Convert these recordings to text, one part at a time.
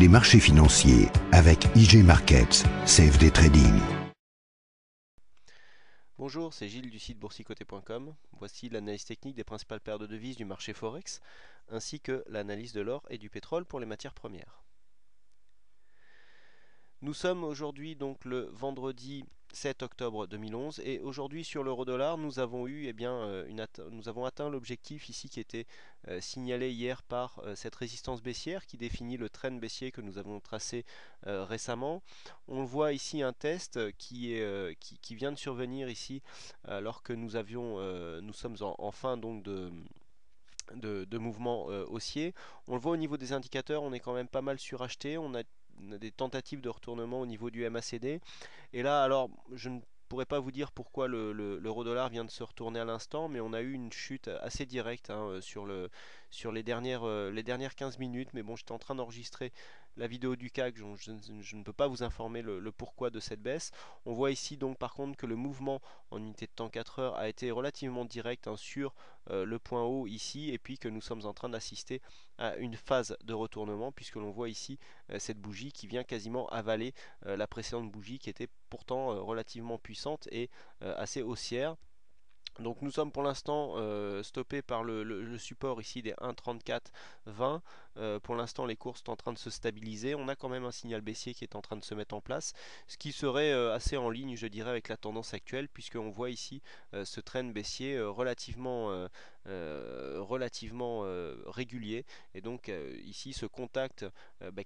Les marchés financiers avec IG Markets, CFD Trading. Bonjour, c'est Gilles du site boursicoté.com. Voici l'analyse technique des principales paires de devises du marché Forex, ainsi que l'analyse de l'or et du pétrole pour les matières premières. Nous sommes aujourd'hui donc le vendredi 7 octobre 2011 et aujourd'hui sur l'euro-dollar nous avons eu nous avons atteint l'objectif ici qui était signalé hier par cette résistance baissière qui définit le trend baissier que nous avons tracé récemment. On voit ici un test qui vient de survenir ici alors que nous sommes en fin donc de mouvement haussier. On le voit au niveau des indicateurs, on est quand même pas mal suracheté, on a des tentatives de retournement au niveau du MACD. Et là, alors, je ne pourrais pas vous dire pourquoi l'euro-dollar vient de se retourner à l'instant, mais on a eu une chute assez directe sur les dernières 15 minutes. Mais bon, j'étais en train d'enregistrer la vidéo du CAC, je ne peux pas vous informer le pourquoi de cette baisse. On voit ici donc par contre que le mouvement en unité de temps 4 heures a été relativement direct sur le point haut ici, et puis que nous sommes en train d'assister à une phase de retournement, puisque l'on voit ici cette bougie qui vient quasiment avaler la précédente bougie qui était pourtant relativement puissante et assez haussière. Donc nous sommes pour l'instant stoppés par le support ici des 1,3420. Pour l'instant les cours sont en train de se stabiliser. On a quand même un signal baissier qui est en train de se mettre en place, ce qui serait assez en ligne je dirais avec la tendance actuelle, puisqu'on voit ici ce trend baissier relativement régulier. Et donc ici ce contact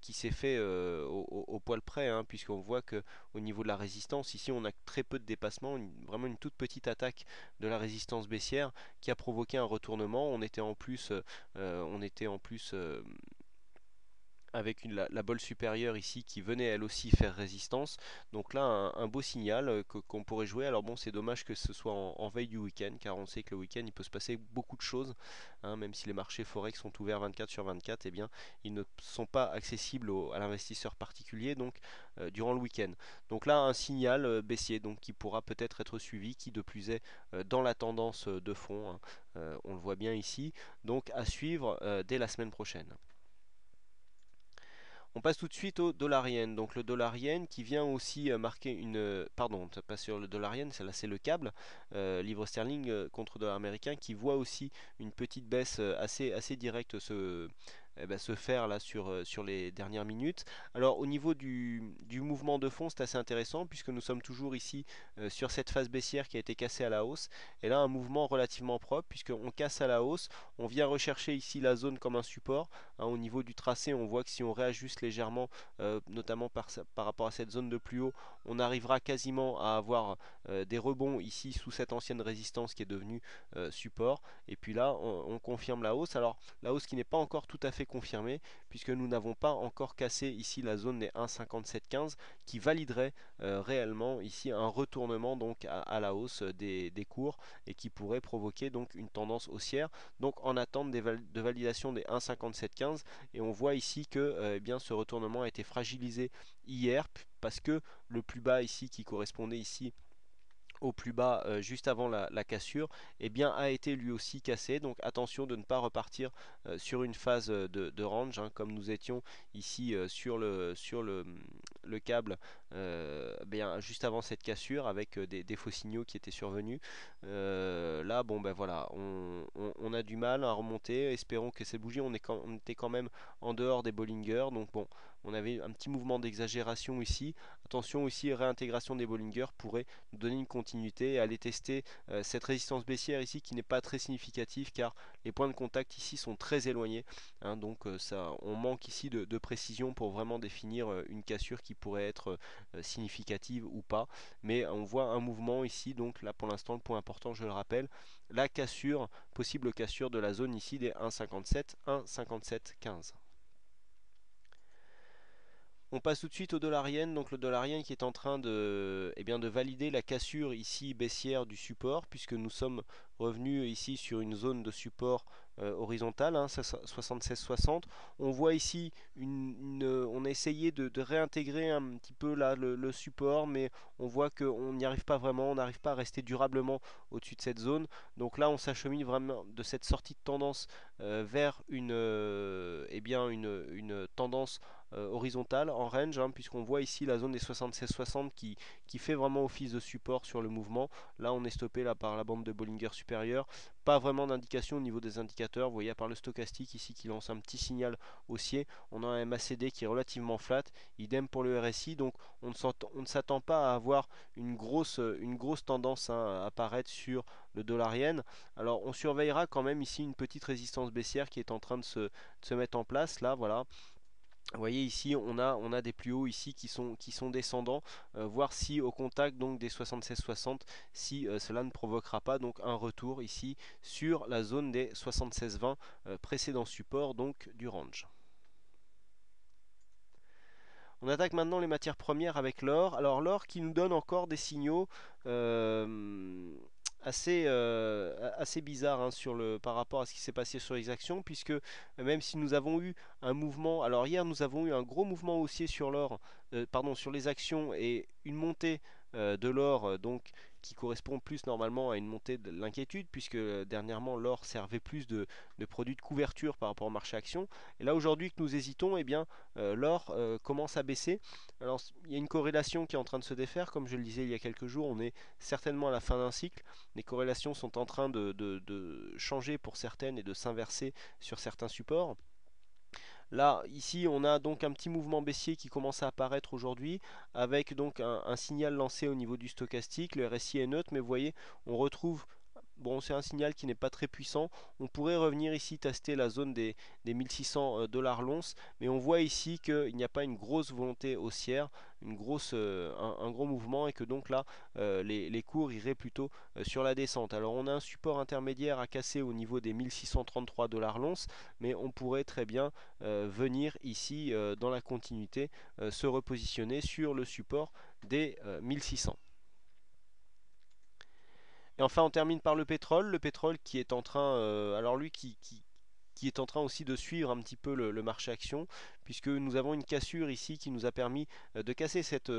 qui s'est fait au poil près, hein, puisqu'on voit que au niveau de la résistance ici on a très peu de dépassement, vraiment une toute petite attaque de la résistance baissière qui a provoqué un retournement. On était en plus avec la bolle supérieure ici qui venait elle aussi faire résistance. Donc là un beau signal qu'on pourrait jouer. Alors bon, c'est dommage que ce soit en veille du week-end, car on sait que le week-end il peut se passer beaucoup de choses, hein, même si les marchés forex sont ouverts 24 sur 24, eh bien ils ne sont pas accessibles à l'investisseur particulier donc durant le week-end. Donc là un signal baissier donc qui pourra peut-être être suivi, qui de plus est dans la tendance de fond, hein. On le voit bien ici, donc à suivre dès la semaine prochaine. On passe tout de suite au dollar yen. Donc le dollar yen qui vient aussi marquer pardon, pas sur le dollar yen, là c'est le câble, livre sterling contre dollar américain, qui voit aussi une petite baisse assez directe se faire là sur les dernières minutes. Alors au niveau du mouvement de fond, c'est assez intéressant puisque nous sommes toujours ici sur cette phase baissière qui a été cassée à la hausse. Et là un mouvement relativement propre puisqu'on casse à la hausse, on vient rechercher ici la zone comme un support, hein. Au niveau du tracé, on voit que si on réajuste légèrement, notamment par rapport à cette zone de plus haut, on arrivera quasiment à avoir des rebonds ici sous cette ancienne résistance qui est devenue support. Et puis là, on confirme la hausse. Alors la hausse qui n'est pas encore tout à fait confirmée, puisque nous n'avons pas encore cassé ici la zone des 1,5715 qui validerait réellement ici un retournement donc à la hausse des cours et qui pourrait provoquer donc une tendance haussière. Donc en attente de validation des 1,5715, et on voit ici que eh bien, ce retournement a été fragilisé hier parce que le plus bas ici qui correspondait ici au plus bas juste avant la cassure, eh bien, a été lui aussi cassé. Donc attention de ne pas repartir sur une phase de range, hein, comme nous étions ici le câble bien, juste avant cette cassure avec des faux signaux qui étaient survenus. Là, bon ben voilà, on a du mal à remonter. Espérons que ces bougies, on était quand même en dehors des Bollinger. Donc bon, on avait un petit mouvement d'exagération ici. Attention aussi, réintégration des Bollinger pourrait nous donner une continuité et aller tester cette résistance baissière ici qui n'est pas très significative car les points de contact ici sont très éloignés, hein. Donc on manque ici de précision pour vraiment définir une cassure qui pourrait être significative ou pas. Mais on voit un mouvement ici, donc là pour l'instant le point important je le rappelle, la cassure, possible cassure de la zone ici des 1,57, 1,5715. On passe tout de suite au dollar yen, donc le dollar yen qui est en train de valider la cassure ici baissière du support, puisque nous sommes revenus ici sur une zone de support horizontale, hein, 76,60. On voit ici on a essayé de réintégrer un petit peu là le support, mais on voit qu'on n'y arrive pas vraiment, on n'arrive pas à rester durablement au-dessus de cette zone. Donc là on s'achemine vraiment de cette sortie de tendance vers une tendance horizontale en range, hein, puisqu'on voit ici la zone des 76,60 qui fait vraiment office de support sur le mouvement. Là on est stoppé là, par la bande de Bollinger supérieure. Pas vraiment d'indication au niveau des indicateurs. Vous voyez à part le stochastique ici qui lance un petit signal haussier. On a un MACD qui est relativement flat. Idem pour le RSI. Donc on ne s'attend pas à avoir une grosse tendance, hein, à apparaître sur le dollar-yen. Alors on surveillera quand même ici une petite résistance baissière qui est en train de se mettre en place. Là voilà. Vous voyez ici on a des plus hauts ici qui sont descendants, voir si au contact donc des 76,60 si cela ne provoquera pas donc un retour ici sur la zone des 76,20 précédent support donc du range. On attaque maintenant les matières premières avec l'or. Alors l'or qui nous donne encore des signaux assez bizarre, hein, par rapport à ce qui s'est passé sur les actions, puisque même si nous avons eu un mouvement, alors hier nous avons eu un gros mouvement haussier sur l'or, sur les actions et une montée de l'or donc qui correspond plus normalement à une montée de l'inquiétude, puisque dernièrement l'or servait plus de produit de couverture par rapport au marché action. Et là aujourd'hui que nous hésitons, eh bien l'or commence à baisser. Alors il y a une corrélation qui est en train de se défaire, comme je le disais il y a quelques jours, on est certainement à la fin d'un cycle. Les corrélations sont en train de changer pour certaines et de s'inverser sur certains supports. Là, ici, on a donc un petit mouvement baissier qui commence à apparaître aujourd'hui, avec donc un signal lancé au niveau du stochastique. Le RSI est neutre, mais vous voyez, on retrouve... Bon, c'est un signal qui n'est pas très puissant. On pourrait revenir ici tester la zone des 1600 dollars l'once, mais on voit ici qu'il n'y a pas une grosse volonté haussière, un gros mouvement, et que donc là, les cours iraient plutôt sur la descente. Alors on a un support intermédiaire à casser au niveau des 1633 dollars l'once, mais on pourrait très bien venir ici dans la continuité se repositionner sur le support des 1600. Et enfin, on termine par le pétrole qui est en train, alors lui qui est en train aussi de suivre un petit peu le marché action, puisque nous avons une cassure ici qui nous a permis de casser cette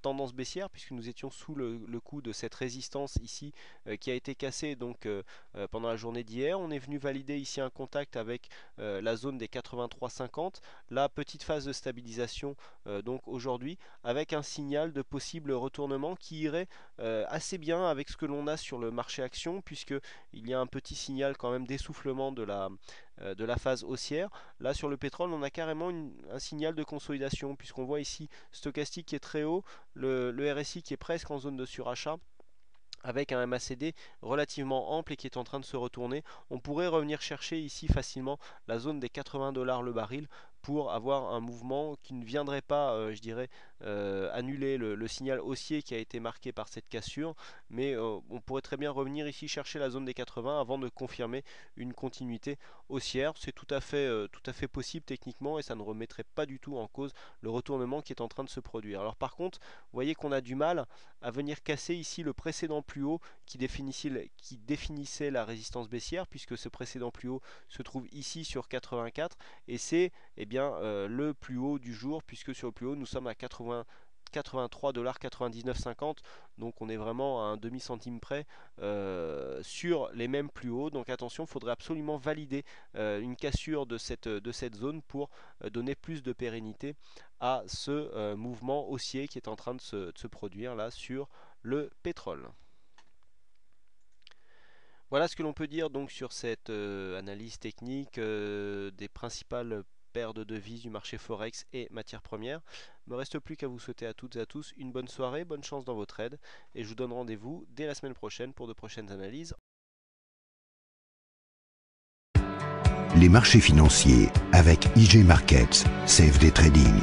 tendance baissière, puisque nous étions sous le coup de cette résistance ici qui a été cassée donc pendant la journée d'hier. On est venu valider ici un contact avec la zone des 83,50, la petite phase de stabilisation donc aujourd'hui, avec un signal de possible retournement qui irait assez bien avec ce que l'on a sur le marché action, puisque il y a un petit signal quand même d'essoufflement de la phase haussière. Là sur le pétrole on a carrément un signal de consolidation, puisqu'on voit ici stochastique qui est très haut, le RSI qui est presque en zone de surachat, avec un MACD relativement ample et qui est en train de se retourner. On pourrait revenir chercher ici facilement la zone des 80 dollars le baril pour avoir un mouvement qui ne viendrait pas, je dirais, annuler le signal haussier qui a été marqué par cette cassure, mais on pourrait très bien revenir ici chercher la zone des 80 avant de confirmer une continuité haussière. C'est tout à fait possible techniquement, et ça ne remettrait pas du tout en cause le retournement qui est en train de se produire. Alors par contre, vous voyez qu'on a du mal à venir casser ici le précédent plus haut qui définissait la résistance baissière, puisque ce précédent plus haut se trouve ici sur 84, et c'est le plus haut du jour, puisque sur le plus haut nous sommes à 83,99$, donc on est vraiment à un demi centime près sur les mêmes plus hauts. Donc attention, il faudrait absolument valider une cassure de cette zone pour donner plus de pérennité à ce mouvement haussier qui est en train de se produire là sur le pétrole. Voilà ce que l'on peut dire donc sur cette analyse technique des principales paires de devises du marché Forex et matières premières. Il ne me reste plus qu'à vous souhaiter à toutes et à tous une bonne soirée, bonne chance dans vos trades, et je vous donne rendez-vous dès la semaine prochaine pour de prochaines analyses. Les marchés financiers avec IG Markets, CFD Trading.